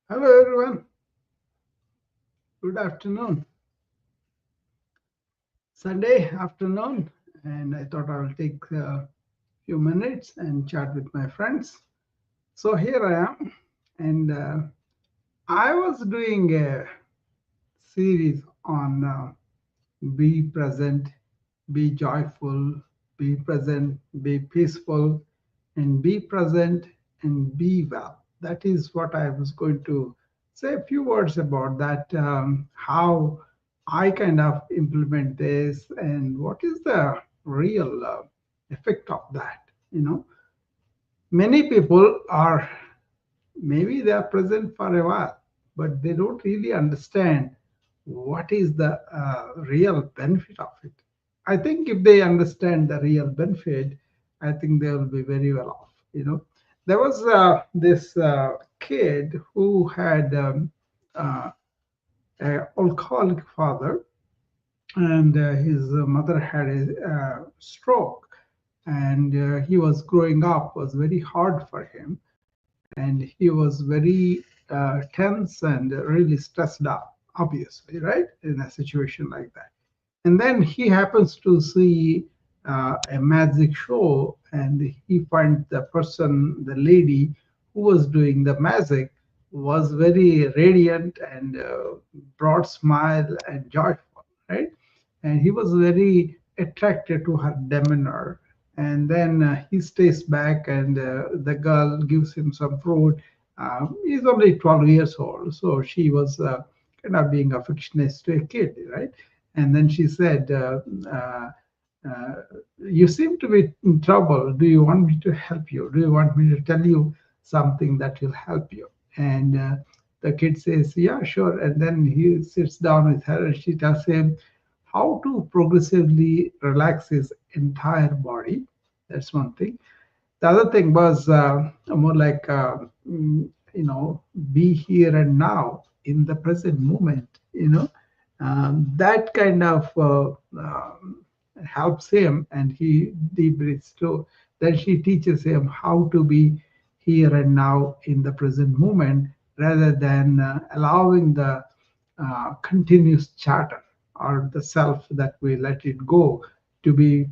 Hello everyone, good afternoon. Sunday afternoon, and I thought I will take a few minutes and chat with my friends. So here I am, and I was doing a series on be present, be joyful, be present, be peaceful, and be present and be well. That is what I was going to say a few words about that, how I kind of implement this and what is the real effect of that. Many people are maybe they are present for a while, but they don't really understand what is the real benefit of it. I think if they understand the real benefit, I think they will be very well off. There was this kid who had uh, an alcoholic father, and his mother had a stroke, and he was growing up was very hard for him, and he was very tense and really stressed out, obviously, right, in a situation like that. And then he happens to see a magic show, and he finds the person, the lady who was doing the magic, was very radiant and broad smile and joyful, right? And he was very attracted to her demeanor. And then he stays back, and the girl gives him some fruit. He's only 12 years old, so she was kind of being affectionate to a kid, right? And then she said, uh, uh, "You seem to be in trouble. Do you want me to help you? Do you want me to tell you something that will help you?" And the kid says, "Yeah, sure." And then he sits down with her, and she tells him how to progressively relax his entire body. That's one thing. The other thing was more like, be here and now in the present moment. That kind of helps him, and he deep breathes too. Then she teaches him how to be here and now in the present moment rather than allowing the continuous chatter or the self that we let it go to be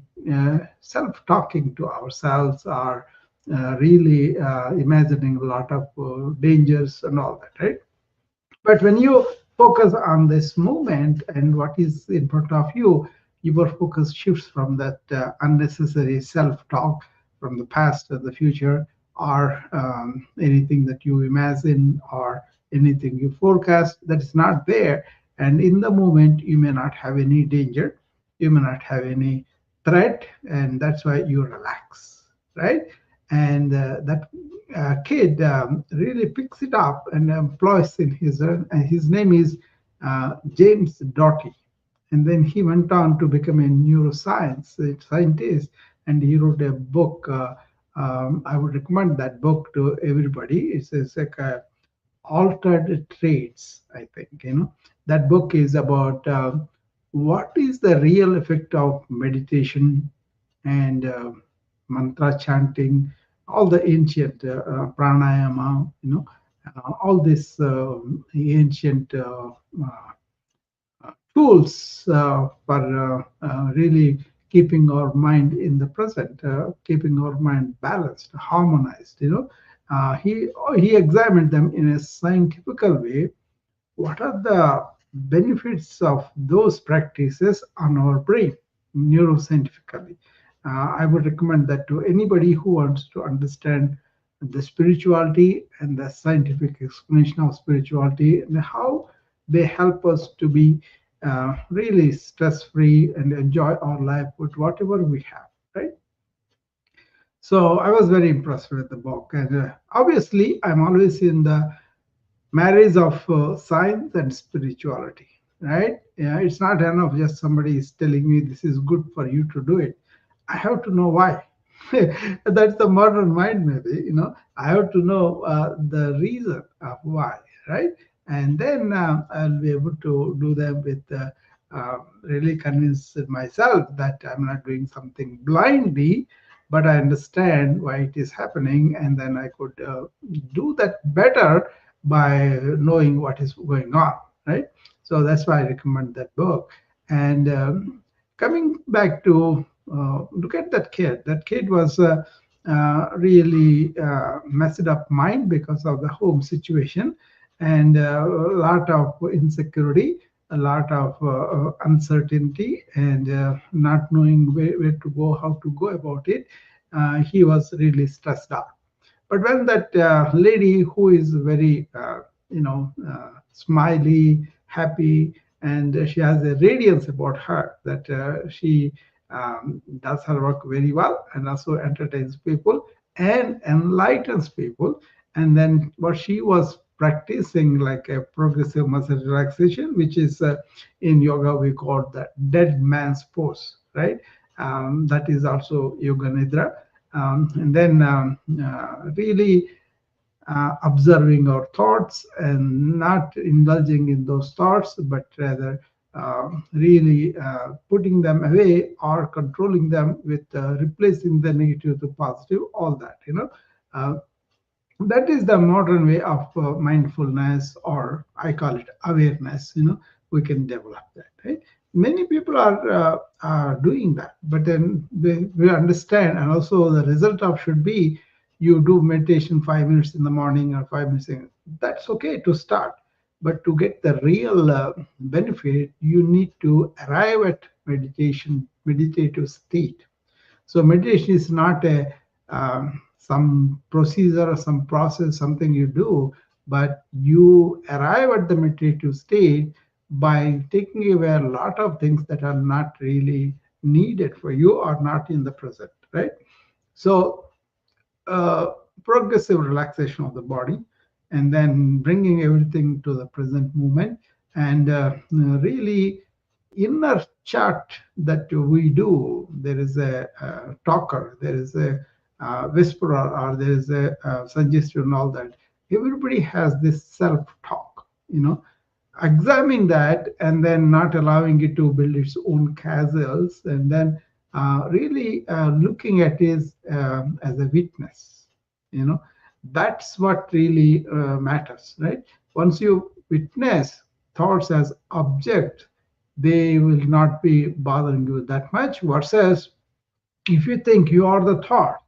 self talking to ourselves, or really imagining a lot of dangers and all that, right? But when you focus on this moment and what is in front of you, your focus shifts from that unnecessary self talk from the past or the future, or anything that you imagine, or anything you forecast that is not there. And in the moment, you may not have any danger, you may not have any threat, and that's why you relax, right? And that kid really picks it up and employs in his name is James Doty. And then he went on to become a neuroscience scientist, and he wrote a book. I would recommend that book to everybody. It's like altered traits, I think. That book is about what is the real effect of meditation and mantra chanting, all the ancient pranayama, all this ancient tools for really keeping our mind in the present, keeping our mind balanced, harmonized. He examined them in a scientific way. What are the benefits of those practices on our brain neuroscientifically? I would recommend that to anybody who wants to understand the spirituality and the scientific explanation of spirituality, and how they help us to be really stress free and enjoy our life with whatever we have, right? So I was very impressed with the book, and obviously I'm always in the marriage of science and spirituality, right? Yeah, it's not enough just somebody is telling me this is good for you to do it. I have to know why. That's the modern mind, maybe. I have to know the reason of why, right? And then I'll be able to do them with really convince myself that I'm not doing something blindly, but I understand why it is happening, and then I could do that better by knowing what is going on, right? So that's why I recommend that book. And coming back to look at that kid. That kid was really messed up mind because of the home situation, and a lot of insecurity, a lot of uncertainty, and not knowing where to go, how to go about it. He was really stressed out. But when that lady who is very, smiley, happy, and she has a radiance about her that she does her work very well and also entertains people and enlightens people. And then what she was practicing like a progressive muscle relaxation, which is in yoga we call the dead man's pose, right? That is also yoga nidra. And then really observing our thoughts and not indulging in those thoughts, but rather really putting them away or controlling them with replacing the negative to positive, all that, Uh, that is the modern way of mindfulness, or I call it awareness. We can develop that, right? Many people are doing that, but then we understand, and also the result of should be you do meditation 5 minutes in the morning or 5 minutes that's okay to start, but to get the real benefit you need to arrive at meditative state. So meditation is not a some procedure or some process, something you do, but you arrive at the meditative state by taking away a lot of things that are not really needed for you or not in the present, right? So uh, progressive relaxation of the body, and then bringing everything to the present moment, and really inner chat that we do. There is a talker, there is a whisperer, or there is a suggestion, and all that. Everybody has this self-talk, examine that, and then not allowing it to build its own castles, and then really looking at it as a witness. you know that's what really matters, right? Once you witness thoughts as object, they will not be bothering you that much, versus if you think you are the thought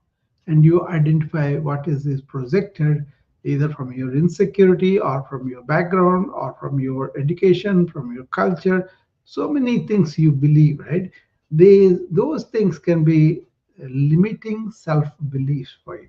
and you identify what is projected either from your insecurity or from your background or from your education, from your culture, so many things you believe, right? Those things can be limiting self beliefs for you.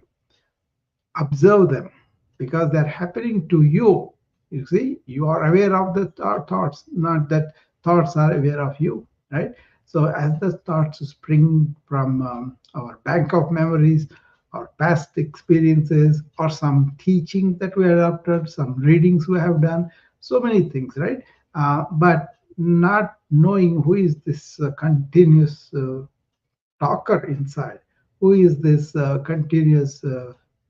Observe them because they're happening to you. You see, you are aware of the thoughts, not that thoughts are aware of you, right? So as the thoughts spring from our bank of memories, our past experiences, or some teaching that we adopted, some readings we have done, so many things, right? But not knowing who is this continuous talker inside, who is this continuous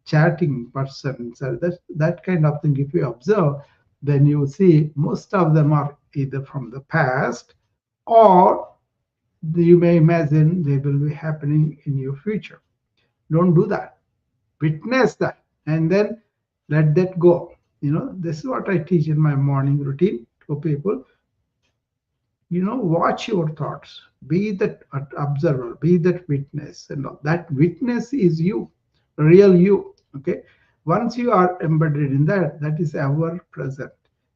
chatting person. So that kind of thing, if you observe, then you see most of them are either from the past, or you may imagine they will be happening in your future. Don't do that. Witness that, and then let that go. This is what I teach in my morning routine to people. Watch your thoughts, be that observer, be that witness, and that witness is you, real you. Okay, once you are embedded in that, that is ever present.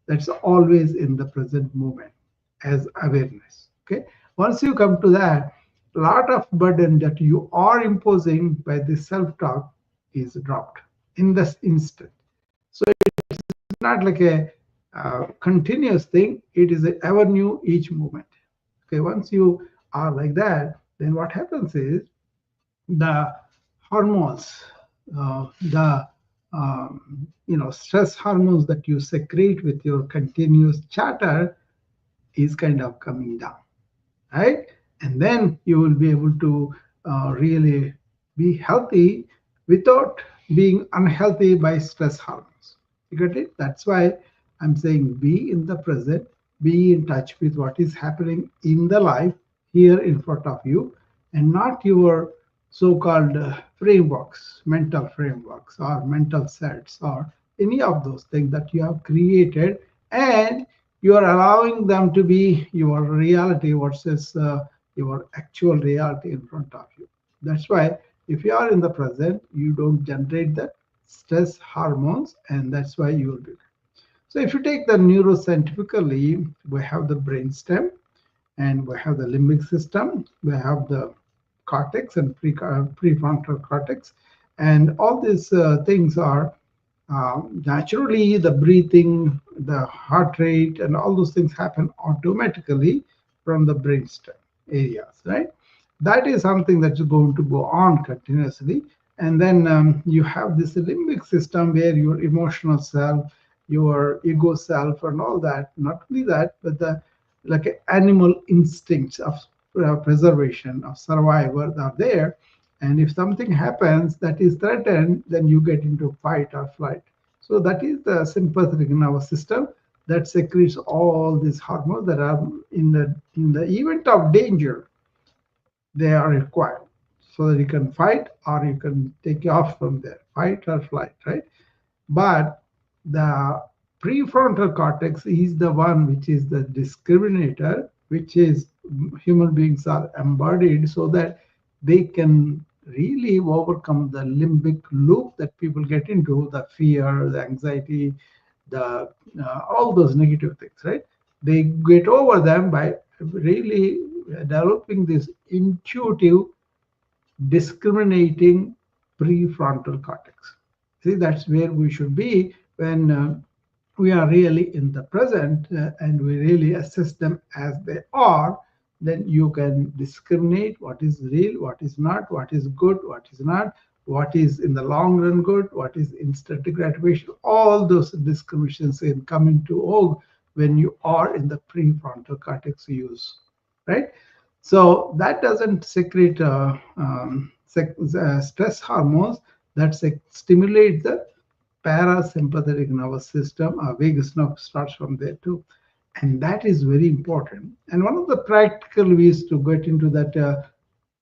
That's always in the present moment as awareness. Okay, once you come to that, lot of burden that you are imposing by this self-talk is dropped in this instant. So it's not like a continuous thing, it is ever new each moment. Okay, once you are like that, then what happens is the hormones, the stress hormones that you secrete with your continuous chatter is kind of coming down, right? And then you will be able to really be healthy without being unhealthy by stress hormones. You get it? That's why I'm saying be in the present, be in touch with what is happening in the life here in front of you, and not your so-called frameworks, mental frameworks, or mental sets, or any of those things that you have created, and you are allowing them to be your reality versus your actual reality in front of you. That's why if you are in the present, you don't generate the stress hormones, and that's why you will be. So if you take the neuroscientifically, we have the brainstem, and we have the limbic system, we have the cortex and prefrontal cortex, and all these things are naturally the breathing, the heart rate, and all those things happen automatically from the brainstem areas, right? That is something that is going to go on continuously. And then you have this limbic system where your emotional self, your ego self, and all that. Not only that, but the like animal instincts of preservation, of survival are there. And if something happens that is threatened, then you get into fight or flight. So that is the sympathetic nervous system that secretes all these hormones that are in the event of danger, they are required so that you can fight or you can take off from there, fight or flight, right? But the prefrontal cortex is the one which is the discriminator, which is human beings are embodied so that they can really overcome the limbic loop that people get into, the fear, the anxiety, the all those negative things, right? They get over them by really developing this intuitive discriminating prefrontal cortex. See, that's where we should be when we are really in the present and we really assess them as they are. Then you can discriminate what is real, what is not, what is good, what is not, what is in the long run good, what is instant gratification. All those discriminations can come into vogue when you are in the prefrontal cortex use, right? So that doesn't secrete stress hormones that stimulate the parasympathetic nervous system. Vagus nerve starts from there too. And that is very important. And one of the practical ways to get into that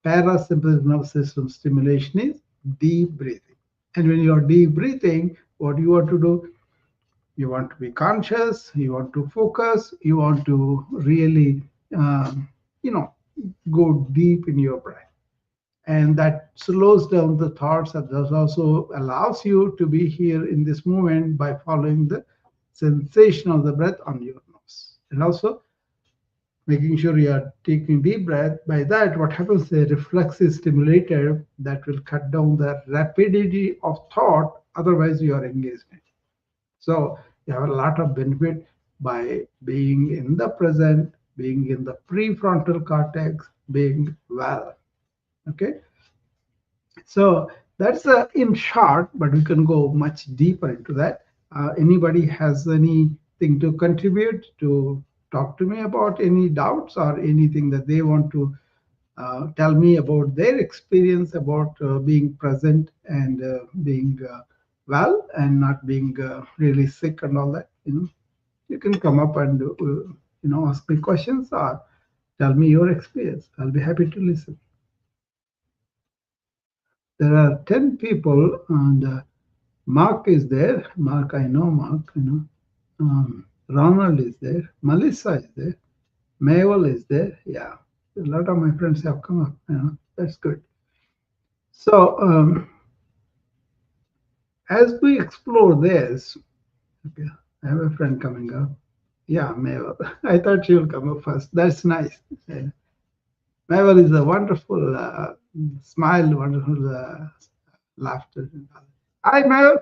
parasympathetic nervous system stimulation is deep breathing. And when you are deep breathing, what you want to do, you want to be conscious, you want to focus, you want to really, um, you know, go deep in your breath. And that slows down the thoughts and that also allows you to be here in this moment by following the sensation of the breath on your nose. And also making sure you are taking deep breath. By that, what happens, the reflex is stimulated that will cut down the rapidity of thought, otherwise you are engaged in. So you have a lot of benefit by being in the present, being in the prefrontal cortex, being well. Okay. So that's in short, but we can go much deeper into that. Anybody has anything to contribute to talk to me about any doubts or anything that they want to tell me about their experience about being present and being well and not being really sick and all that. You can come up and ask me questions or tell me your experience. I'll be happy to listen. There are 10 people, and Mark is there. Mark, I know Mark, Ronald is there. Melissa is there. Mabel is there. Yeah. A lot of my friends have come up. That's good. So, as we explore this, okay, I have a friend coming up. Yeah, Mabel. I thought she will come up first. That's nice. Yeah. Mabel is a wonderful smile, wonderful laughter. Hi, Mabel.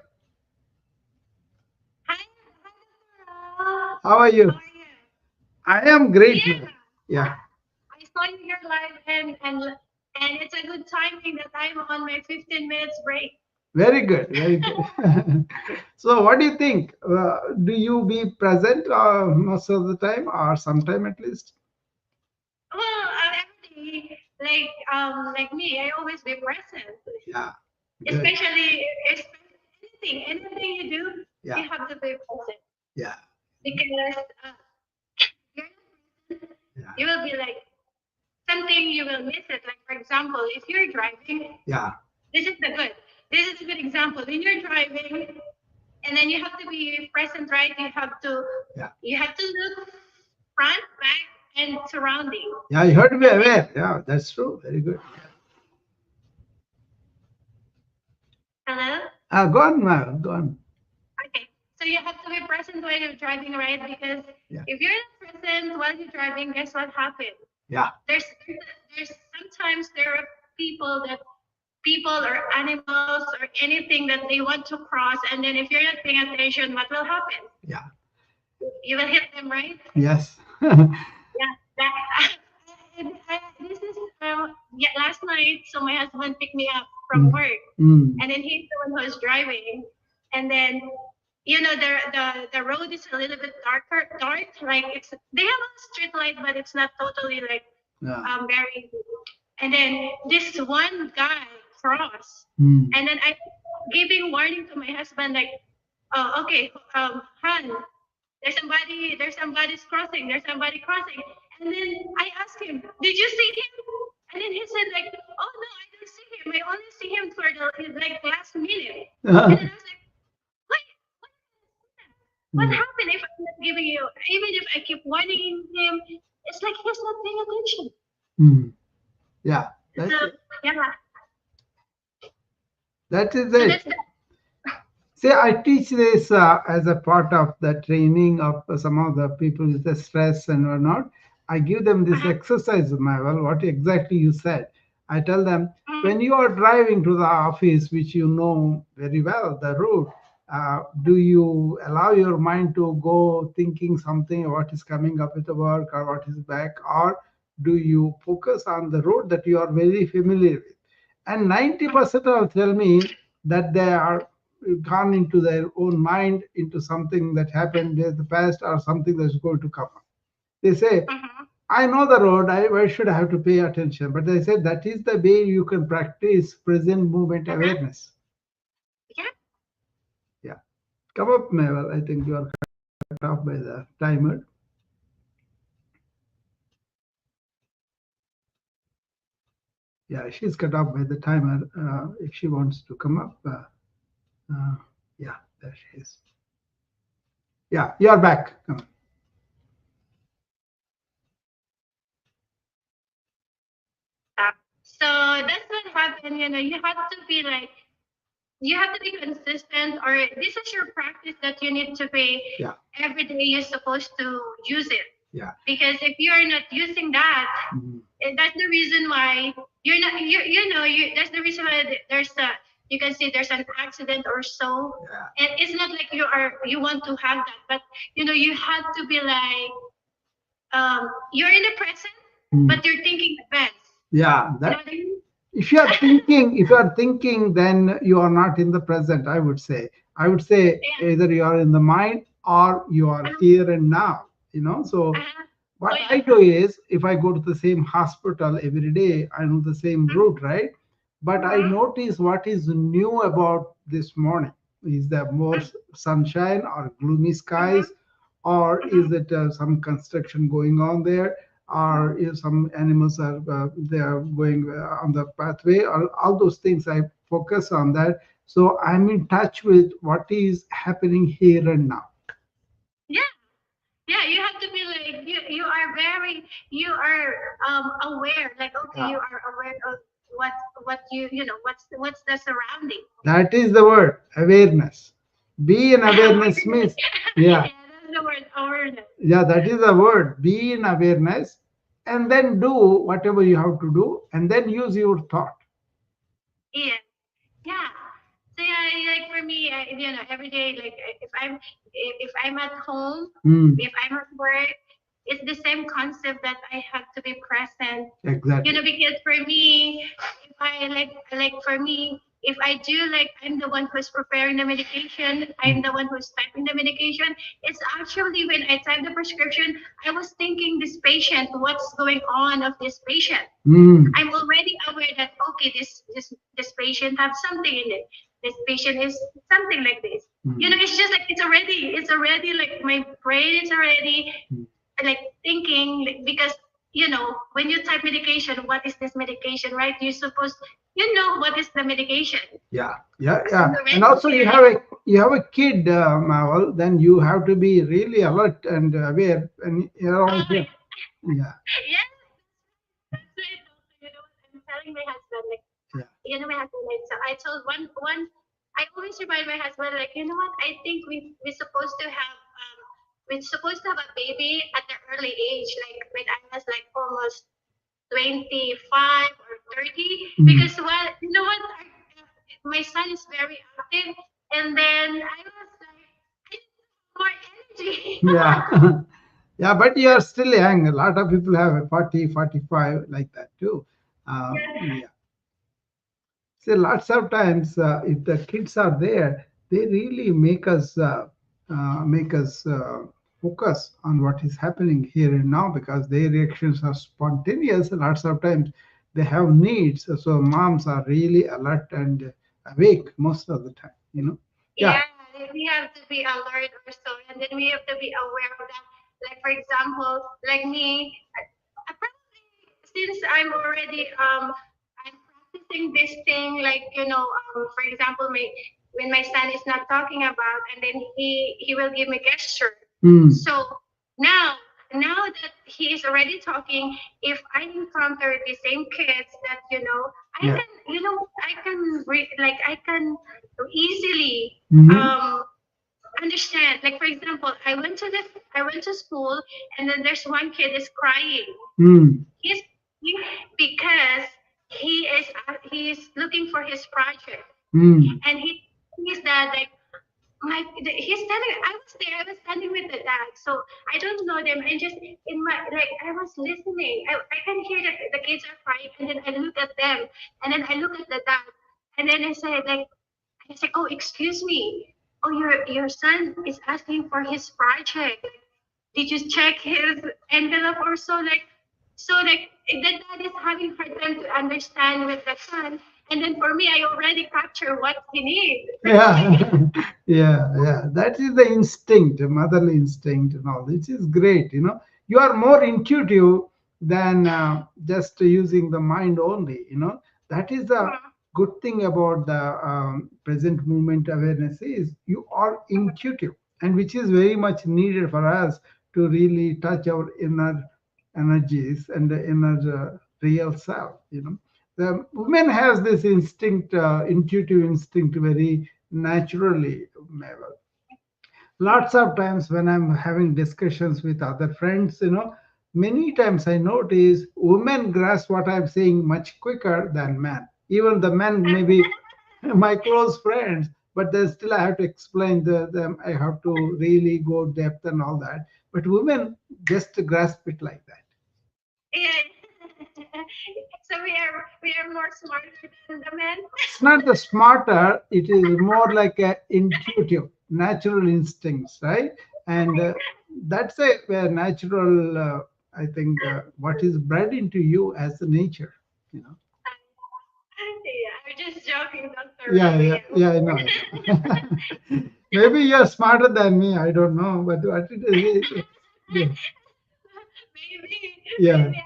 Hi, hi, How are Dr. you? How are you? I am great. Yeah, Yeah, I saw you here live, and it's a good timing that I'm on my 15 minutes break. very good, very good. So, what do you think? Do you be present most of the time, or sometime at least? Well, every day, like me, I always be present. Yeah, good. Especially anything you do, Yeah, you have to be present yeah, because you're not present, yeah, you will be like. something you will miss it. Like for example, if you're driving, Yeah. this is the good. This is a good example. When you're driving, and then you have to be present, right? Yeah. You have to look front, back, and surrounding. Yeah, you have to be aware. Yeah, that's true. Very good. Hello. Go on, Ma'am. Go on. Okay. So you have to be present while you're driving, right? Because Yeah. if you're not present while you're driving, guess what happens? Yeah. There's sometimes there are people or animals or anything that they want to cross, and then if you're not paying attention, what will happen? Yeah. You will hit them, right? Yes. Yeah. That, this is yeah, last night. So my husband picked me up from work, and then he's the one who was driving, and then you know the road is a little bit dark. Like they have a street light, but it's not totally like Yeah. very. And then this one guy crossed, and then I giving warning to my husband like, oh, okay, Han, there's somebody crossing. And then I asked him, did you see him? And then he said like, oh no, I didn't see him. I only see him for the like last minute. And then I was like, what? What happened if I'm not giving you? Even if I keep warning him, it's like he's not paying attention. Yeah. So yeah. That is So it. that's the, See, I teach this as a part of the training of some of the people with the stress and whatnot. I give them this exercise, Mavel, what exactly you said. I tell them, when you are driving to the office, which you know very well, the route, do you allow your mind to go thinking something, what is coming up with the work or what is back, or do you focus on the road that you are very familiar with? And 90% will tell me that they are gone into their own mind into something that happened in the past or something that's going to come up. They say, I know the road, why should I have to pay attention? But they say that is the way you can practice present moment awareness. yeah. Yeah. Come up, Mabel. I think you are cut off by the timer. Yeah, she's cut off by the timer. If she wants to come up, yeah, there she is. Yeah, you're back. Come on. So that's what happened. You know, you have to be consistent, or this is your practice that you need to be. Yeah. Every day you're supposed to use it. Yeah. Because if you are not using that, that's the reason why you're not. That's the reason why there's a. You can see there's an accident or so, and it's not like you want to have that, but you have to be like, you're in the present, but you're thinking advance. Yeah, that. You know what I mean? If you are thinking, then you are not in the present. I would say. Yeah. Either you are in the mind or you are here and now. So what I do is, if I go to the same hospital every day, I know the same route, right? But I notice what is new about this morning. Is there more sunshine or gloomy skies, or is it some construction going on there, or if some animals are they are going on the pathway, or all those things? I focus on that, so I'm in touch with what is happening here and now. Yeah. Yeah, you have to be like you are aware, like okay, you are aware of what what's the surrounding. That is the word awareness. Be in awareness means, yeah. Yeah, that's the word awareness. Yeah, that is the word. Be in awareness, and then do whatever you have to do, and then use your thought. Yeah. Yeah. So yeah, like for me, every day, like if I'm at home, if I'm at work, it's the same concept that I have to be present. Exactly. Because for me, if I like for me, if I do like I'm the one who's preparing the medication, I'm the one who's typing the medication. It's actually when I type the prescription, I was thinking this patient, what's going on of this patient. I'm already aware that okay, this patient have something in it. This patient is something like this. It's just like it's already like my brain is already like thinking, like, because when you type medication, what is this medication, right? You're supposed, what is the medication. Yeah, yeah, So yeah. you're And very also curious. you have a kid, Mawal, then you have to be really alert and aware and around Oh, here. Yeah, yes, that's right. Also, I'm telling my husband, like, yeah. my husband, like, so I told I always remind my husband, like, what? I think we're supposed to have a baby at the early age, like when I was like almost 25 or 30, Mm. because well, my son is very active, and then I was like, I need more energy. Yeah. Yeah, but you are still young. A lot of people have a 40, 45 like that too. Yeah. Yeah. See, lots of times, if the kids are there, they really make us focus on what is happening here and now because their reactions are spontaneous. Lots of times, they have needs, so moms are really alert and awake most of the time. Yeah. Yeah, we have to be alert also, and then we have to be aware of that. Like for example, like me, probably since I'm practicing this thing, like for example, when my son is not talking about, and then he will give me gesture. Mm. So now now that he is already talking, if I encounter the same kids that I Yeah. can like I can easily Hmm. understand. Like for example, I went to school, and then there's one kid is crying. Mm. He's he, because he is looking for his project, Mm. and he's that like he's standing. I was there. I was standing with the dad, so I don't know them. And just in my like, I was listening. I can hear that the kids are crying, and then I look at them, and then I look at the dad, and then I said like, "Oh, excuse me. Oh, your son is asking for his project. Did you check his envelope or so?" Like the dad is having hard time to understand with the son, and then for me, I already capture what he needs. Yeah, yeah, yeah. That is the instinct, motherly instinct, and all. Which is great. You are more intuitive than just using the mind only. That is the good thing about the present moment awareness is you are intuitive, and which is very much needed for us to really touch our inner energies and the inner real self. The woman has this instinct, intuitive instinct, very naturally, Mabel. Lots of times when I'm having discussions with other friends, many times I notice women grasp what I'm saying much quicker than men. Even the men may be my close friends, but then still I have to explain them. I have to really go depth and all that. But women just grasp it like that. Yeah. So we are more smarter than the men. It's not the smarter, it is more like a intuitive natural instincts, right? And that's a natural, I think, what is bred into you as the nature. you know Yeah, I'm just joking, Dr. yeah, Rao. yeah, Yeah. yeah, I know. Maybe you're smarter than me, I don't know, but what it is, yeah, yeah, Maybe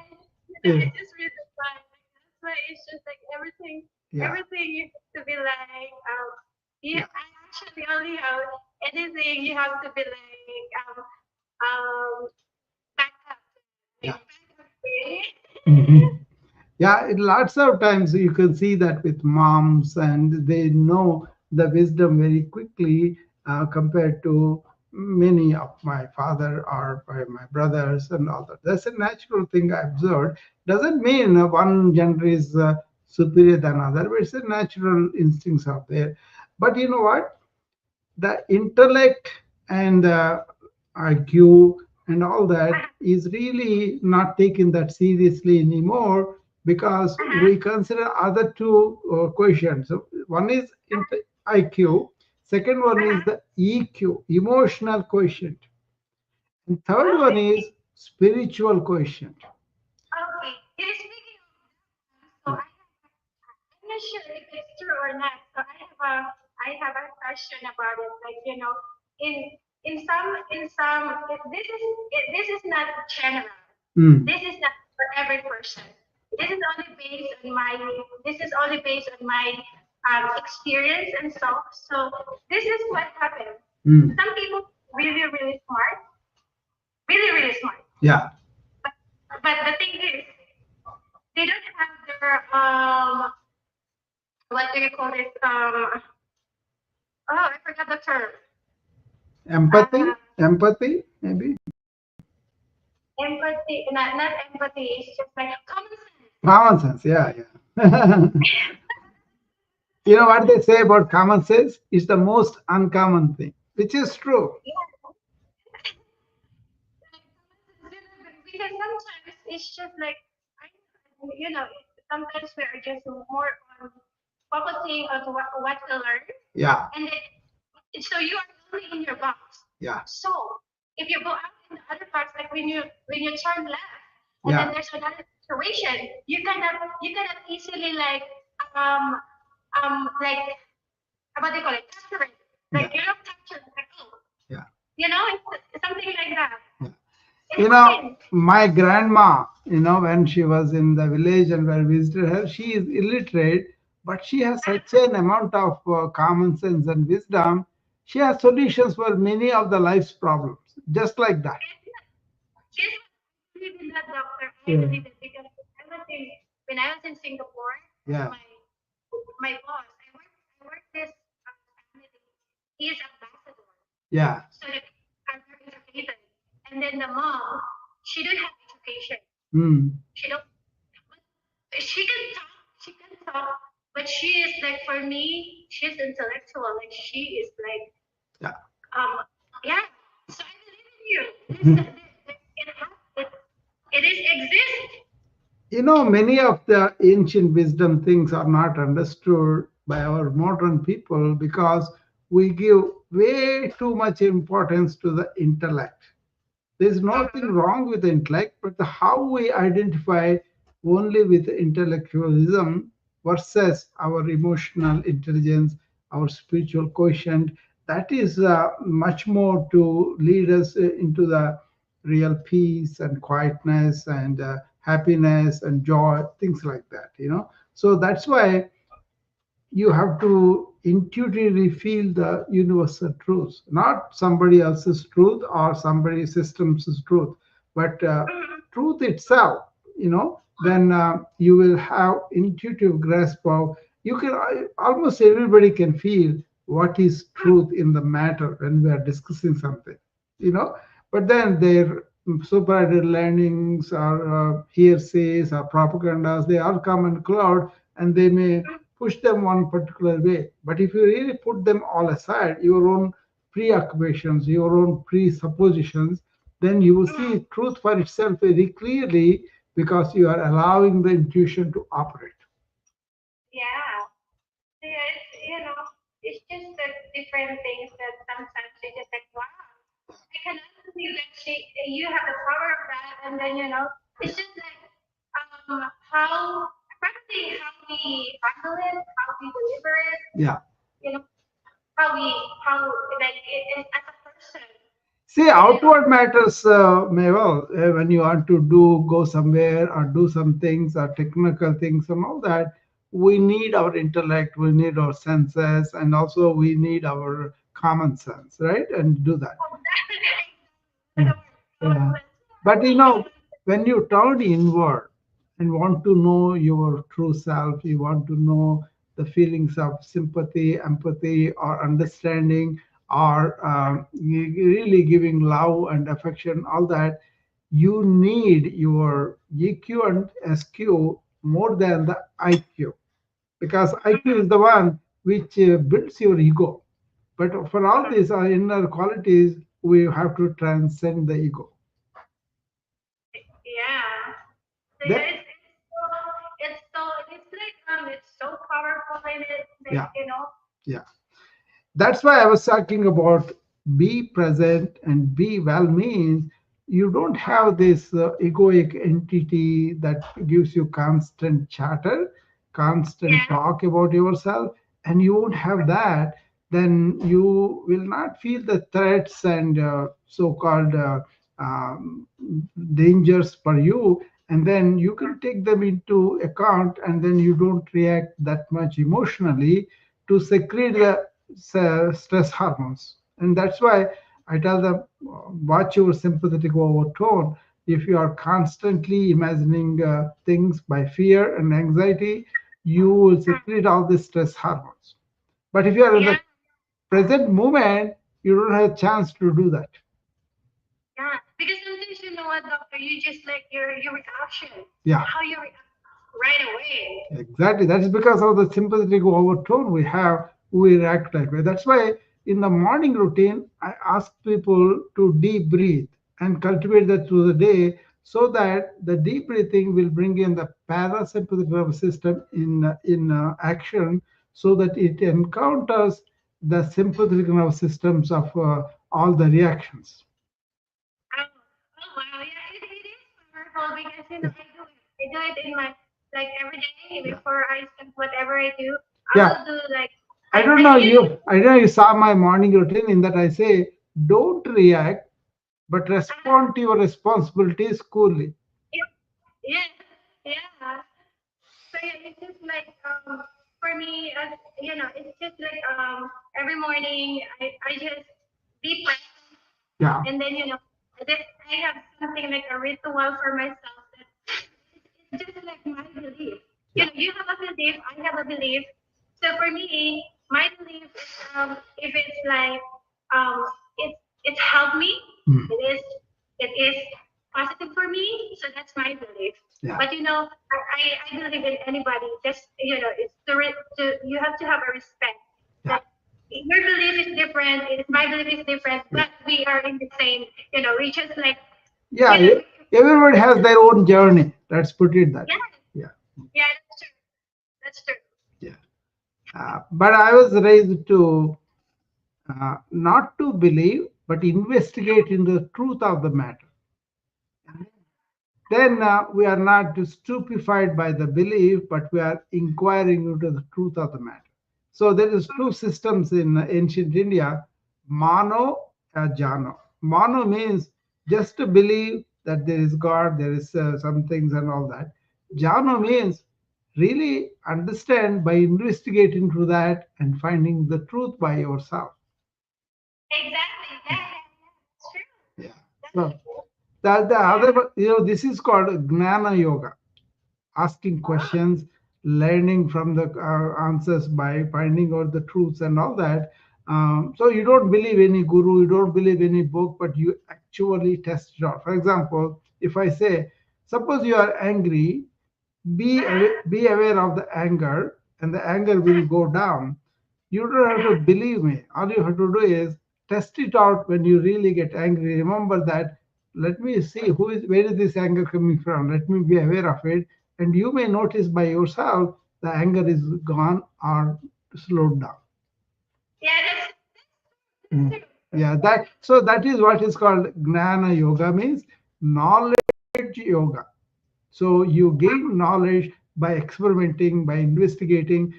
I yeah, just read the sign. That's why it's just like yeah, everything you have to be like yeah, I actually only have anything you have to be like back up, yeah. like back up me. Mhm. Yeah, lots of times you can see that with moms, and they know the wisdom very quickly compared to many of my father or my brothers and all that. That's a natural thing I observed. Doesn't mean one gender is superior than other, but it's a natural instincts out there. But you know what? The intellect and IQ and all that is really not taken that seriously anymore because Uh-huh. we consider other two questions. So one is IQ, second one is Uh-huh. the EQ, emotional quotient, and third Oh, one I is see. spiritual quotient. Okay. Yeah, speaking of that, so I'm not sure if it's true or not. So I have a question about it. Like in in some this is not general. Mm. This is not. for every person. This is only based on my this is only based on my experience and stuff. So this is what happened. Mm. Some people really really smart, really really smart. Yeah. But, but the thing is, they don't have their what do you call it? Oh, I forgot the term. Empathy, Uh, empathy, maybe. empathy, not empathy. It's just like common sense. Common sense. Yeah, yeah. You know what they say about common sense? It's the most uncommon thing, which is true. Yeah. Because sometimes it's just like I, you know, sometimes we are just more on focusing on what to learn, Yeah, and then so you are only in your box. yeah, So if you go out in the other box, like when you turn left, and then yeah, there's another situation, you cannot easily um like what do you call it, capture it. yeah, Like you don't capture it, like oh, yeah. it's something like that. Yeah. It You know, happens. my grandma, when she was in the village and I visited her, she is illiterate, but she has such an amount of common sense and wisdom. She has solutions for many of the life's problems, just like that. Yes, I believe in that, doctor. I Yeah, believe it because when I was in Singapore, yeah, my my boss, I work this family. He is ambassador, yeah. so the are very educated. And then the mom, she don't have education. Mm, She don't. But she can talk. She can talk. But she is like for me, she's intellectual. Like she is like yeah. yeah. So I believe in you. It it is exist. Many of the ancient wisdom things are not understood by our modern people because we give way too much importance to the intellect. There's nothing Mhm. wrong with the intellect, but how we identify only with intellectualism versus our emotional intelligence, our spiritual quotient, that is much more to lead us into the real peace and quietness and happiness and joy, things like that. So that's why you have to intuitively feel the universal truth, not somebody else's truth or somebody system's truth, but Mhm. truth itself. Then you will have intuitive grasp of. You can almost everybody can feel what is truth in the matter when we are discussing something. You know, but then their superadded learnings or hearsays or propagandas, they all come and cloud, and they may push them one particular way. But if you really put them all aside, your own preoccupations, your own presuppositions, then you will see truth for itself very clearly because you are allowing the intuition to operate. Yeah. Yeah, it's just the different things that sometimes you just like, wow, I cannot believe that you have the power of that, and then it's just like how probably how we handle it, how we deliver it, Yeah. you know, how like as a person, See, and then outward matters, may well, when you want to go somewhere or do some things or technical things and all that, we need our intellect, we need our senses, and also we need our common sense, right? And do that. oh, Yeah. Yeah. But when you turn inward and want to know your true self, you want to know the feelings of sympathy, empathy, or understanding, or really giving love and affection, all that, you need your EQ and SQ more than the IQ, because IQ is the one which builds your ego. But for all these inner qualities, we have to transcend the ego. yeah. So That, yeah, it's so powerful in it that yeah, yeah. That's why I was talking about be present and be well means you don't have this egoic entity that gives you constant chatter, constant yeah. talk about yourself, and you won't have that. Then you will not feel the threats and so-called um, dangers for you, and then you can take them into account, and then you don't react that much emotionally to secrete the stress hormones. And that's why I tell them, watch your sympathetic overtone. If you are constantly imagining things by fear and anxiety, you will secrete all the stress hormones. But if you are in Yeah, the present moment, you don't have a chance to do that. yeah. Because sometimes you know what, doctor, you just like your reaction, Yeah. how you react right away. Exactly. That's because of the sympathetic overtone we have, we react that way. That's why in the morning routine, I ask people to deep breathe and cultivate that through the day so that the deep breathing will bring in the parasympathetic nervous system in action so that it encounters the sympathetic nervous systems of all the reactions. Oh wow, yeah, it is powerful because I do it in my like every day Yeah. before I start whatever I do. I Yeah. will do like I don't I know use you. I don't know you saw my morning routine in that I say, don't react, but respond to your responsibilities coolly. yeah, yeah, yeah. So yeah, it's just like for me, as you know, it's just like every morning I just deep breath Yeah, and then I have something like a ritual for myself that it's just like my belief. yeah, You have a belief, I have a belief. So for me, my belief is if it's like um it's helped me, mm, it is positive for me, so that's my belief. yeah, But I believe in anybody. Just it's you have to have a respect yeah, that your belief is different, my belief is different, yeah. but we are in the same, we just like Yeah, you know, everybody has their own journey. Let's put it that yeah, way. Yeah, yeah, that's true. That's true. yeah. But I was raised to not to believe, but investigate into the truth of the matter. Then we are not stupefied by the belief, but we are inquiring into the truth of the matter. So there is two systems in ancient India, mano and jano. Mano means just to believe that there is God, there is some things and all that. Jano means really understand by investigating into that and finding the truth by yourself. Exactly. Yeah, Yeah. yeah, yeah. It's true. Yeah. That's So true. the Yeah. other, this is called Gnana Yoga, asking Oh, questions, learning from the answers by finding out the truths and all that. So you don't believe any guru, you don't believe any book, but you actually test it out. For example, if I say, suppose you are angry, be aware of the anger, and the anger will go down. You don't have to believe me. All you have to do is test it out when you really get angry. Remember that. Let me see where is this anger coming from. Let me be aware of it, and you may notice by yourself the anger is gone or slowed down. yeah. That's Mm. true. Yeah, that is what is called Gnana Yoga, means knowledge yoga. So you gain knowledge by experimenting, by investigating.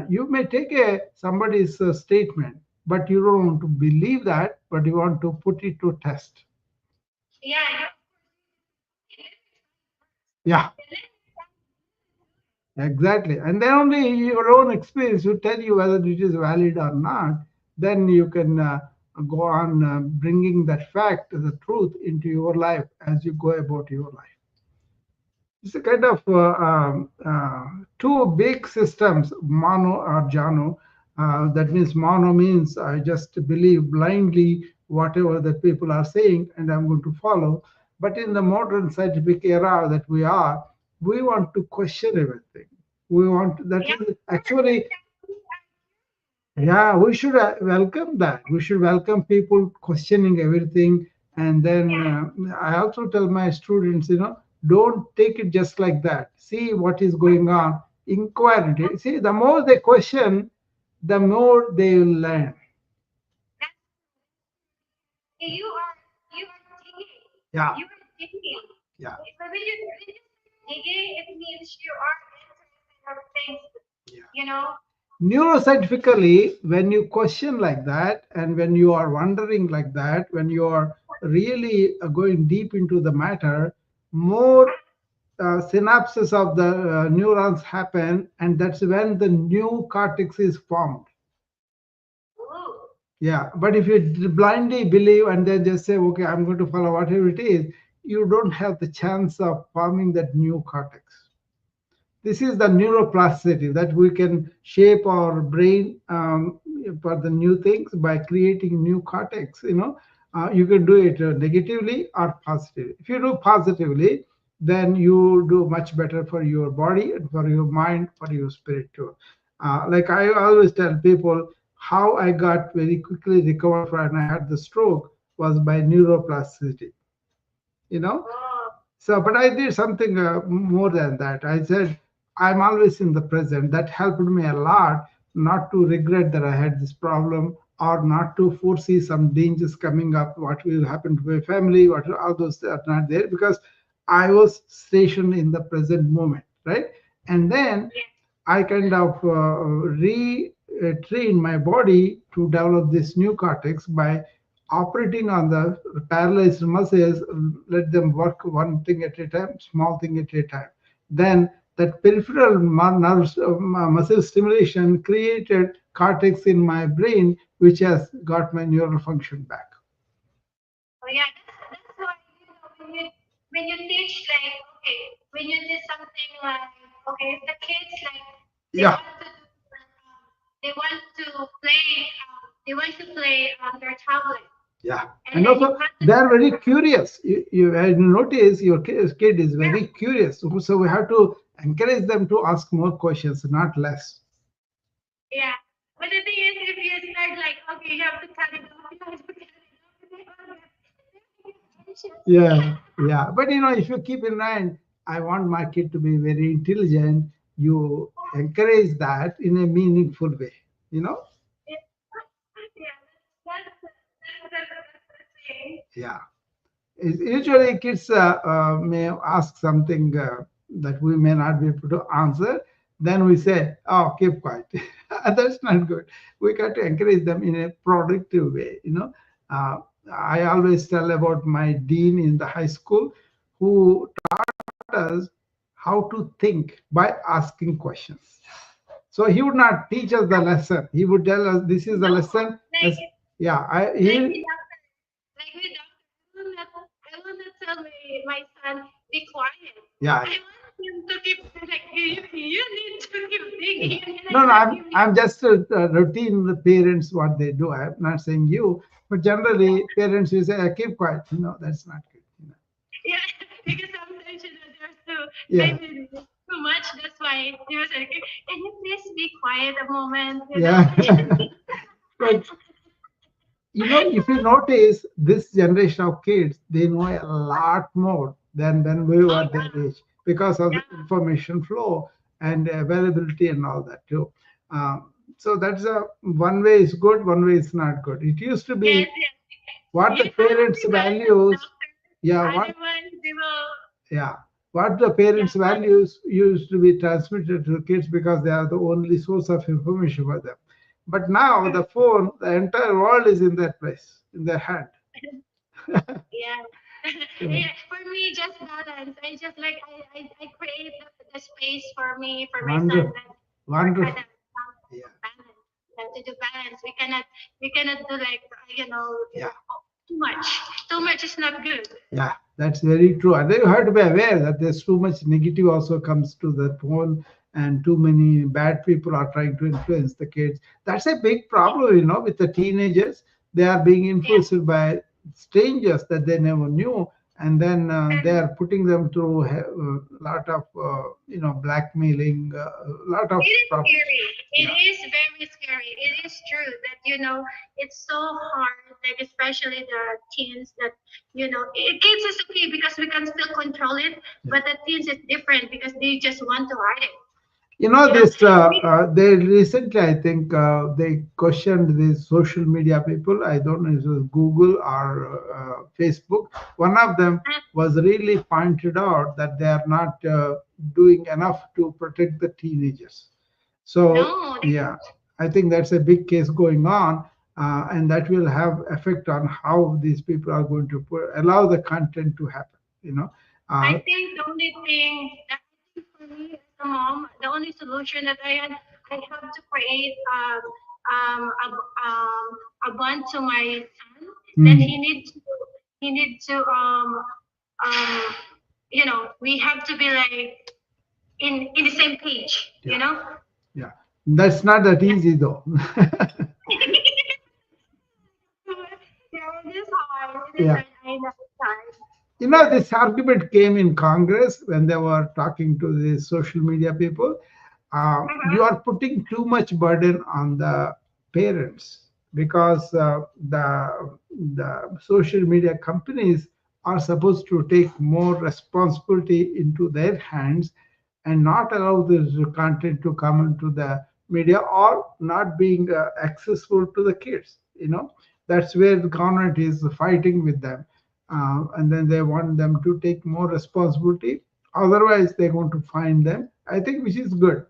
You may take somebody's statement, but you don't want to believe that, but you want to put it to test. Yeah. Yeah, exactly. And then only your own experience will tell you whether it is valid or not. Then you can go on bringing that fact, the truth, into your life as you go about your life. It's a kind of two big systems, mono or jano. That means mono means I just believe blindly whatever the people are saying and I'm going to follow. But in the modern scientific era that we are, we want to question everything. We want, that Yeah. is actually, yeah, we should welcome that. We should welcome people questioning everything. And then Yeah. I also tell my students, don't take it just like that. See what is going on. Inquire into it. See, the more they question, the more they will learn. That's, you are digging. Yeah, You are digging. yeah, But when you digging, it means you are interested of things. yeah. You know. Neuroscientifically, when you question like that, and when you are wondering like that, when you are really going deep into the matter, more synapses of the neurons happen, and that's when the new cortex is formed. Oh, Yeah, but if you blindly believe and then just say, okay, I'm going to follow whatever it is, you don't have the chance of forming that new cortex. This is the neuroplasticity that we can shape our brain for the new things by creating new cortex. You can do it negatively or positively. If you do positively, then you do much better for your body and for your mind, for your spirit too. Like I always tell people, how I got very quickly recovered when I had the stroke was by neuroplasticity. You know, oh, so, but I did something more than that. I said, I'm always in the present. That helped me a lot not to regret that I had this problem or not to foresee some dangers coming up, what will happen to my family, what all those are not there because I was stationed in the present moment, right? And then yeah. I kind of retrain my body to develop this new cortex by operating on the paralyzed muscles, let them work one thing at a time, small thing at a time. Then that peripheral nerves, muscle stimulation created cortex in my brain, which has got my neural function back. Oh, yeah. That's why when you teach like okay when you do something like okay if the kids like they Yeah. want to do they want to play they want to play on their tablet Yeah, and and then you also have to they are very curious. You notice your kid is yeah very curious, so we have to encourage them to ask more questions, not less. yeah but the thing is if you start like okay you have to cut it off you have to cut it off they will get anxious Yeah, yeah. But if you keep in mind, I want my kid to be very intelligent. You encourage that in a meaningful way. You know. yeah yeah that's the thing Yeah. Usually, kids may ask something that we may not be able to answer. Then we say, "Oh, keep quiet." That's not good. We got to encourage them in a productive way. Uh, I always tell about my dean in the high school, who taught us how to think by asking questions. So he would not teach us the lesson. He would tell us, "This is the no lesson." like Yeah, like with doctor, I will not tell my son be quiet. yeah. I want him to keep like you need to keep Yeah. thinking, and I No, no, not I'm giving. I'm just routine the parents what they do. I'm not saying you, but generally parents will say, keep quiet." No, that's not good. Yeah, because sometimes there's too Yeah, maybe too much. That's why he was like, can you please be quiet a moment? yeah. But if you notice this generation of kids, they know a lot more than when we Oh were their yeah, age because of the yeah, information flow and availability and all that too. So that's a one way is good, one way is not good. It used to yes, be yes. what You the have to parents be well as a values. doctor. Yeah, what Otherwise, they will. yeah, what the Yeah, parents values used to be transmitted to the kids because they are the only source of information for them. But now the phone, the entire world is in their place, in their hand. yeah. So, Yeah, for me, just balance. I just like I create the space for me for my son wonderful, that for wonderful. the Yeah, balance. That to do balance. We cannot do like yeah. too much. Too much is not good. Yeah, that's very true. And then you have to be aware that there's too much negative also comes to the phone, and too many bad people are trying to influence the kids. That's a big problem, with the teenagers. They are being Yeah. influenced by strangers that they never knew, and then they And are putting them through a lot of, blackmailing, a lot of it is problems. scary. It Yeah. is very scary. It is true that it's so hard, like especially the teens that kids is okay because we can still control it, Yeah. but the teens is different because they just want to hide it. This We they recently, I think, they questioned these social media people. I don't know if it was Google or Facebook. One of them was really pointed out that they are not doing enough to protect the teenagers. So no, yeah, I think that's a big case going on, and that will have effect on how these people are going to allow the content to happen. I Uh, think the only thing that I think for me as a mom, the only solution that I have to create um, a, um, a bond to my son that mm, he needs to um, you know, we have to be like in the same page, you yeah, know. yeah. That's not that Yeah. easy though. Yeah, it is hard. It is Yeah. hard. I know it's hard. This argument came in Congress when they were talking to the social media people. You Uh-huh. are putting too much burden on the parents because the social media companies are supposed to take more responsibility into their hands and not allow this content to come into the media or not being accessible to the kids. That's where the government is fighting with them, and then they want them to take more responsibility. Otherwise, they're going to fine them. I think which is good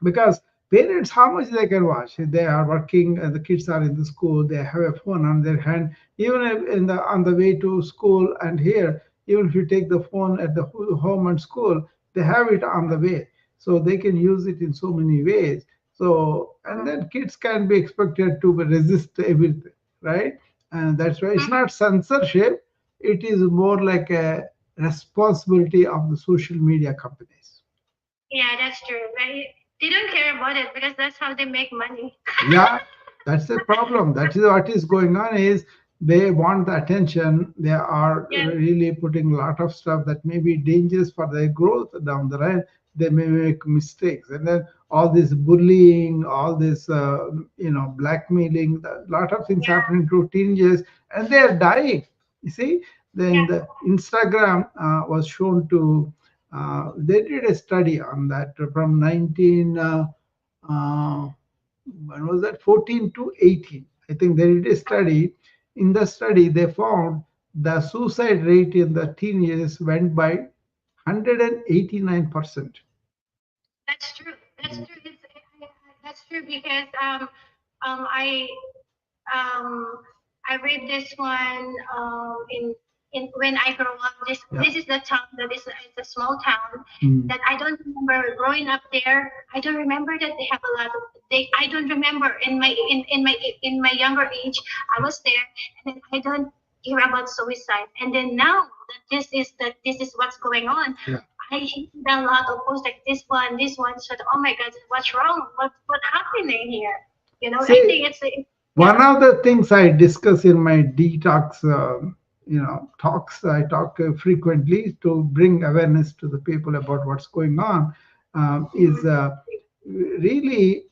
because parents, how much they can watch? They are working, and the kids are in the school, they have a phone on their hand. Even if in the on the way to school and here, even if you take the phone at the home and school, they have it on the way, so they can use it in so many ways. So, and Mhm. then kids can be expected to resist everything, right? And that's why it's Mhm. not censorship, it is more like a responsibility of the social media companies. Yeah, that's true. Right? They don't care about it because that's how they make money. Yeah, that's the problem. That is what is going on is they want the attention. They are Yeah, really putting a lot of stuff that may be dangerous for their growth down the line. They may make mistakes. And then all this bullying, all this, blackmailing, a lot of things yeah, happening to teenagers, and they are dying. You see, then yeah. the Instagram was shown to, they did a study on that from 19. Uh, when was that, 14 to 18, I think they did a study. In the study they found the suicide rate in the teenagers went by 189%. That's true. That's true. That's true because I um I read this one in when I grow up. Yeah. This is the town that is it's a small town Mm. that I don't remember growing up there. I don't remember that they have a lot of they. I don't remember in my younger age. I was there and then I don't hear about suicide. And then now that this is what's going on. Yeah. I see a lot of posts like this one. So oh my God, what's wrong? What's happening here? You know, I See, think yeah. one of the things I discuss in my detox, talks, I talk frequently to bring awareness to the people about what's going on, is really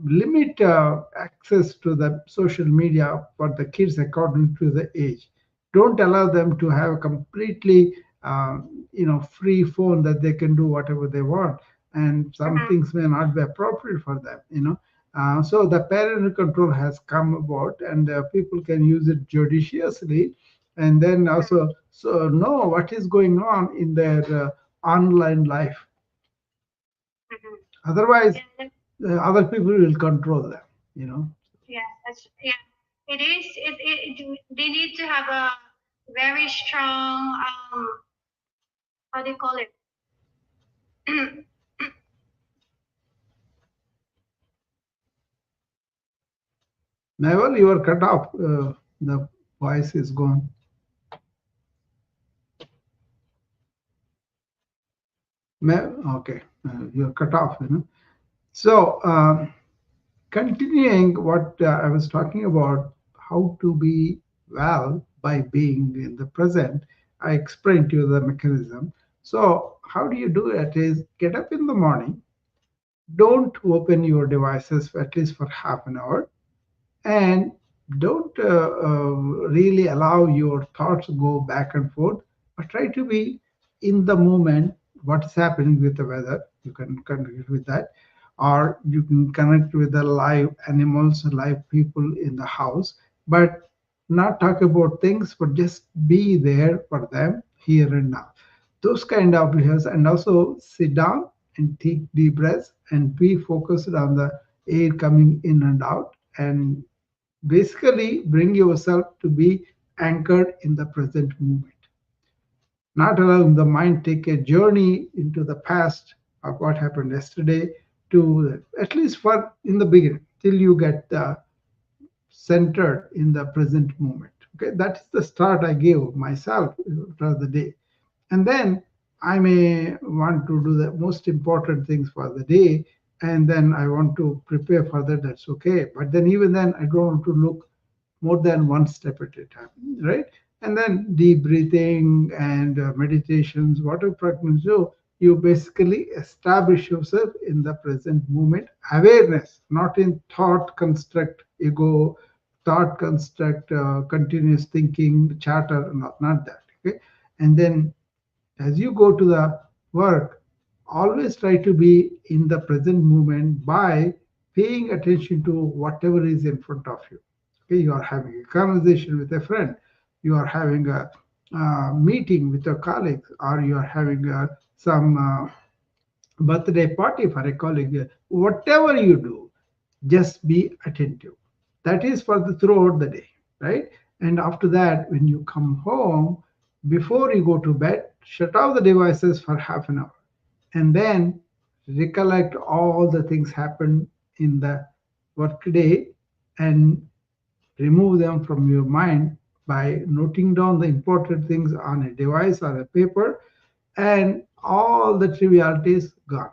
limit access to the social media for the kids according to the age. Don't allow them to have a completely free phone that they can do whatever they want, and some Mhm. things may not be appropriate for them. So the parental control has come about, and people can use it judiciously, and then Mhm. also so know what is going on in their online life. Mhm. Otherwise, Yeah, other people will control them. You know. yeah, yeah. It is. They need to have a very strong how do you call it? Never, you are cut off. The voice is gone. Okay, you're cut off. So, continuing what I was talking about, how to be well by being in the present, I explained to you the mechanism. So, how do you do it? Is get up in the morning, don't open your devices for at least for half an hour, and don't really allow your thoughts to go back and forth, but try to be in the moment. What's happening with the weather, you can connect with that, or you can connect with the live animals, live people in the house, but not talk about things, but just be there for them here and now. Those kind of behaviors, and also sit down and take deep breaths and be focused on the air coming in and out, and basically bring yourself to be anchored in the present moment. not allowing the mind take a journey into the past of what happened yesterday to at least for in the beginning till you get centered in the present moment. Okay, that is the start I gave myself for the day. And then I may want to do the most important things for the day, and then I want to prepare for that. That's okay. But then even then, I don't want to look more than one step at a time, right? And then deep breathing and meditations, whatever practice you basically establish yourself in the present moment, awareness, not in thought construct, ego, thought construct, continuous thinking, chatter, not that. Okay, and then as you go to the work, always try to be in the present moment by paying attention to whatever is in front of you. Okay, you are having a conversation with a friend, you are having a meeting with your colleagues, or you are having some birthday party for a colleague. Whatever you do, just be attentive. That is for the throughout the day, right? And after that, when you come home, before you go to bed, shut off the devices for half an hour, and then recollect all the things happened in the work day and remove them from your mind by noting down the important things on a device or a paper, and all the trivialities gone.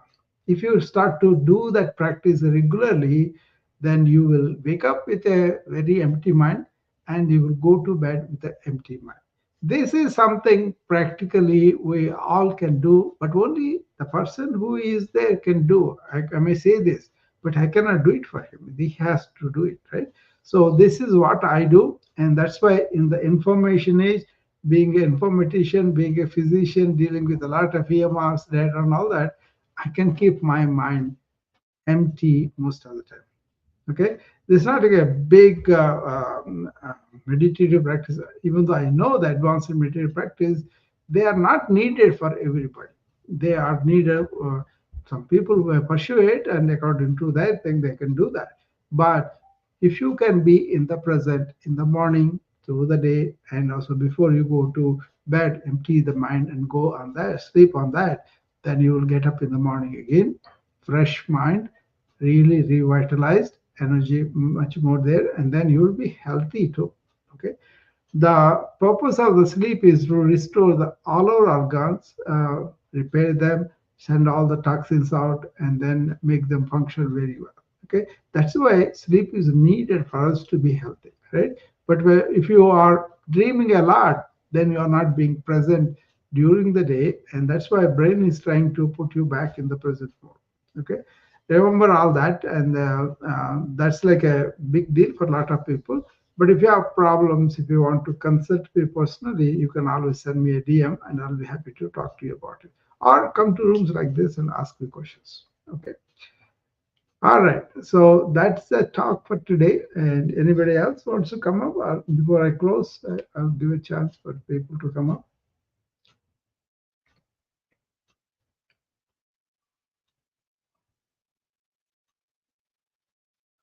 If you start to do that practice regularly, then you will wake up with a very empty mind and you will go to bed with an empty mind. This is something practically we all can do, but only the person who is there can do. I may say this, but I cannot do it for him. He has to do it, right? So this is what I do, and that's why in the information age, being an informatician, being a physician, dealing with a lot of EMRs, data, and all that, I can keep my mind empty most of the time. Okay, this is not like a big meditative practice. Even though I know the advanced meditative practice, they are not needed for everybody. They are needed. Some people who pursue it, and according to that thing, they can do that. But if you can be in the present, in the morning, through the day, and also before you go to bed, empty the mind and go on that, sleep on that, then you will get up in the morning again, fresh mind, really revitalized, energy much more there, and then you will be healthy too. Okay, the purpose of the sleep is to restore all our organs, repair them, send all the toxins out, and then make them function very well. Okay, that's why sleep is needed for us to be healthy, right? But if you are dreaming a lot, then you are not being present during the day, and that's why brain is trying to put you back in the present mode. Okay, remember all that, and that's like a big deal for a lot of people. But if you have problems, if you want to consult me personally, you can always send me a DM and I'll be happy to talk to you about it. Or come to rooms like this and ask me questions. Okay. All right. So that's the talk for today. And anybody else wants to come up? Or before I close, I'll give a chance for people to come up.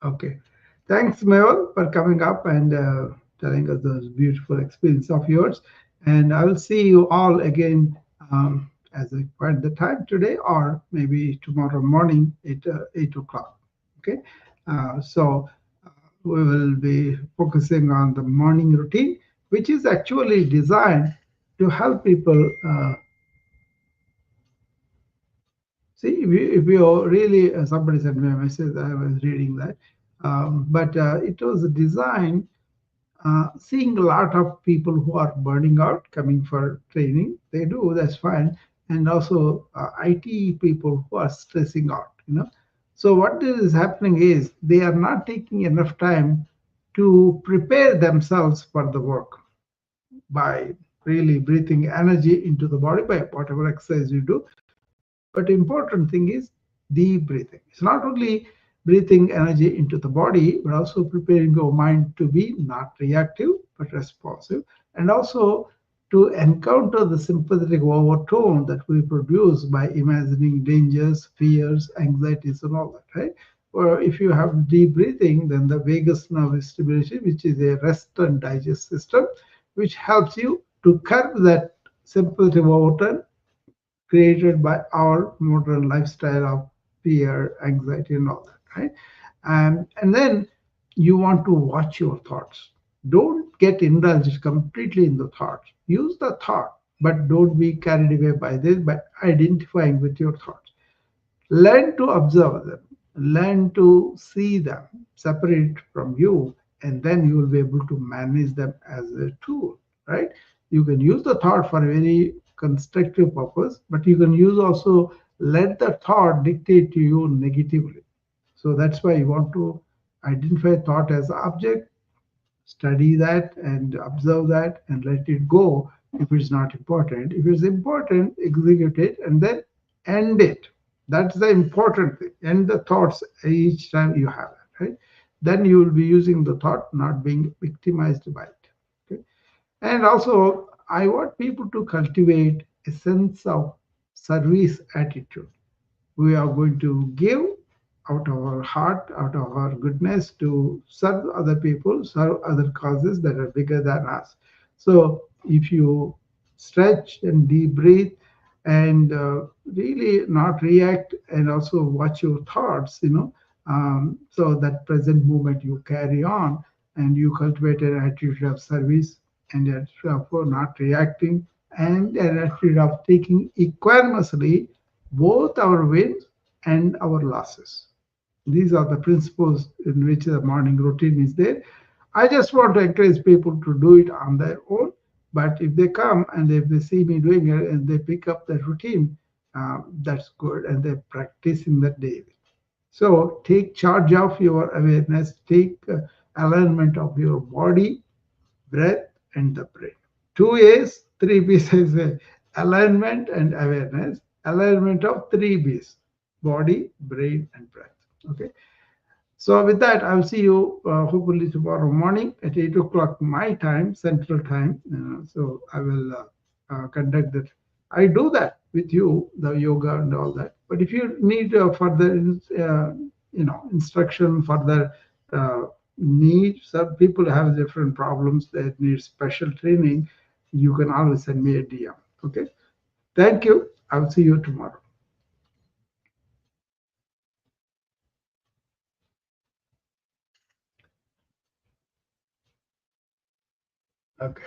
Okay. Thanks, Mel, for coming up and telling us those beautiful experience of yours. And I will see you all again as I find the time today, or maybe tomorrow morning at 8 o'clock. Okay. So we will be focusing on the morning routine, which is actually designed to help people. See, if you really, somebody sent me a message, I was reading that. But it was designed seeing a lot of people who are burning out coming for training. They do, that's fine. And also IT people who are stressing out. So what is happening is they are not taking enough time to prepare themselves for the work by really breathing energy into the body by whatever exercise you do. But important thing is deep breathing. It's not only breathing energy into the body, but also preparing your mind to be not reactive but responsive, and also to encounter the sympathetic overtone that we produce by imagining dangers, fears, anxieties, and all that, right? Or if you have deep breathing, then the vagus nerve stimulation, which is a rest and digest system, which helps you to curb that simple to overturn, created by our modern lifestyle of fear, anxiety, and all that, right? And then you want to watch your thoughts. Don't get indulged completely in the thoughts. Use the thought, but don't be carried away by this, by identifying with your thoughts. Learn to observe them, learn to see them separate from you, and then you will be able to manage them as a tool, right? You can use the thought for a very constructive purpose, but you can use also let the thought dictate to you negatively. So that's why you want to identify thought as object, study that and observe that and let it go if it's not important. If it's important, execute it and then end it. That's the important thing. End the thoughts each time you have it, right? Then you will be using the thought, not being victimized by it. Okay? And also, I want people to cultivate a sense of service attitude. We are going to give out of our heart, out of our goodness to serve other people, serve other causes that are bigger than us. So if you stretch and deep breathe and really not react and also watch your thoughts, so that present moment you carry on and you cultivate an attitude of service and an attitude of not reacting and an attitude of taking equanimously both our wins and our losses. These are the principles in which the morning routine is there. I just want to encourage people to do it on their own. But if they come and if they see me doing it and they pick up the routine, that's good, and they're practicing that daily. So take charge of your awareness, take alignment of your body, breath, and the brain. Two A's, three B's is alignment and awareness. Alignment of three B's: body, brain, and breath. Okay. So with that, I'll see you hopefully tomorrow morning at 8 o'clock my time, Central Time. So I will conduct that. I do that with you, the yoga and all that. But if you need further, instruction, further need, some people have different problems that need special training. You can always send me a DM. Okay. Thank you. I'll see you tomorrow. Okay.